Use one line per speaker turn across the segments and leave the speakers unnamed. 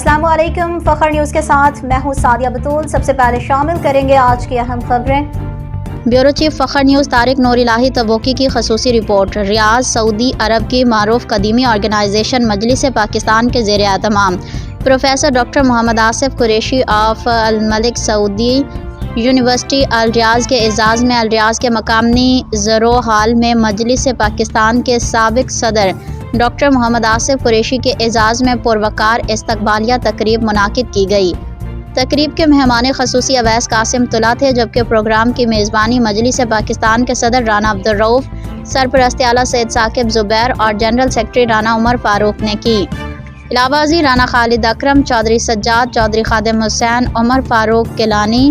अस्सलाम वालेकुम। फखर न्यूज़ के साथ मैं हूँ सादिया बतूल। सबसे पहले शामिल करेंगे आज की अहम खबरें।
Bureau chief Fakhar news Tariq Noor Ilahi Tabuki की खसूसी रिपोर्ट। रियाद सऊदी अरब की मारूफ कदीमी ऑर्गेनाइजेशन मजलिस पाकिस्तान के ज़ेर एहतमाम professor doctor Mohammad Asif Qureshi of Al Malik Saudi university Al Riyadh के एजाज़ में अल रियाज के मकामी ज़रो हाल में मजलिस पाकिस्तान के साबिक सदर डॉक्टर मोहम्मद आसिफ कुरैशी के एजाज़ में पुरवकार इस्तकबालिया तकरीब मुनाकिद की गई। तकरीब के मेहमान खसूसी अवैस कासिम तुला थे, जबकि प्रोग्राम की मेज़बानी मजलिस पाकिस्तान के सदर राना अब्दुल रऊफ़, सरपरस्त आला सैयद साकिब ज़ुबैर और जनरल सेक्रेटरी राना उमर फारूक ने की। इलाहाबादी राना खालिद अकरम, चौधरी सज्जाद, चौधरी खादिम हुसैन, उमर फारूक किलानी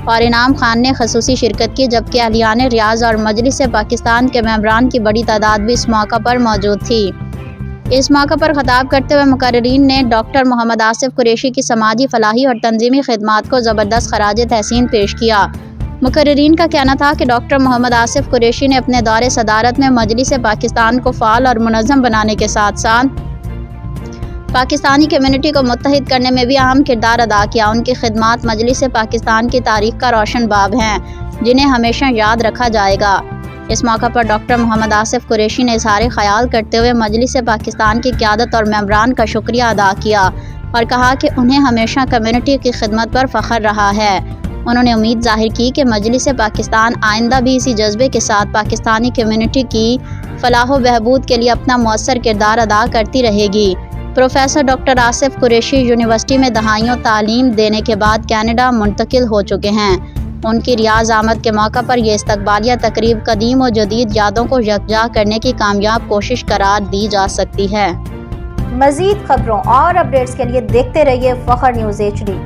और इनाम खान ने खसूसी शिरकत की, जबकि अहलियान रियाज और मजलिस पाकिस्तान के मेंबरान की बड़ी तादाद भी इस मौका पर मौजूद थी। इस मौका पर खिताब करते हुए मुकर्रिरीन ने डॉक्टर मोहम्मद आसिफ कुरैशी की समाजी फलाही और तंजीमी खिदमात को ज़बरदस्त खराज तहसीन पेश किया। मुकर्रिरीन का कहना था कि डॉक्टर मोहम्मद आसिफ कुरैशी ने अपने दौरे सदारत में मजलिस पाकिस्तान को फ़ाल और मुनज़्ज़म बनाने के साथ साथ पाकिस्तानी कम्युनिटी को मुत्तहिद करने में भी अहम किरदार अदा किया। उनकी खिदमात मजलिस पाकिस्तान की तारीख का रोशन बाब हैं, जिन्हें हमेशा याद रखा जाएगा। इस मौका पर डॉक्टर मोहम्मद आसिफ कुरैशी ने इज़हार ख्याल करते हुए मजलिस पाकिस्तान की क़यादत और मेंबरान का शुक्रिया अदा किया और कहा कि उन्हें हमेशा कम्युनिटी की खिदमत पर फ़ख्र रहा है। उन्होंने उम्मीद ज़ाहिर की कि मजलिस पाकिस्तान आइंदा भी इसी जज्बे के साथ पाकिस्तानी कम्युनिटी की फ़लाह व बहबूद के लिए अपना मौसर किरदार अदा करती रहेगी। Professor doctor Asif Qureshi university में दहाइयों तालीम देने के बाद कनाडा मुंतकिल हो चुके हैं। उनकी रियाज आमद के मौका पर यह इस्तकबालिया तकरीब कदीम और जदीद यादों को यकजा करने की कामयाब कोशिश करार दी जा सकती है।
मज़ीद खबरों और अपडेट्स के लिए देखते रहिए फखर न्यूज़ HD।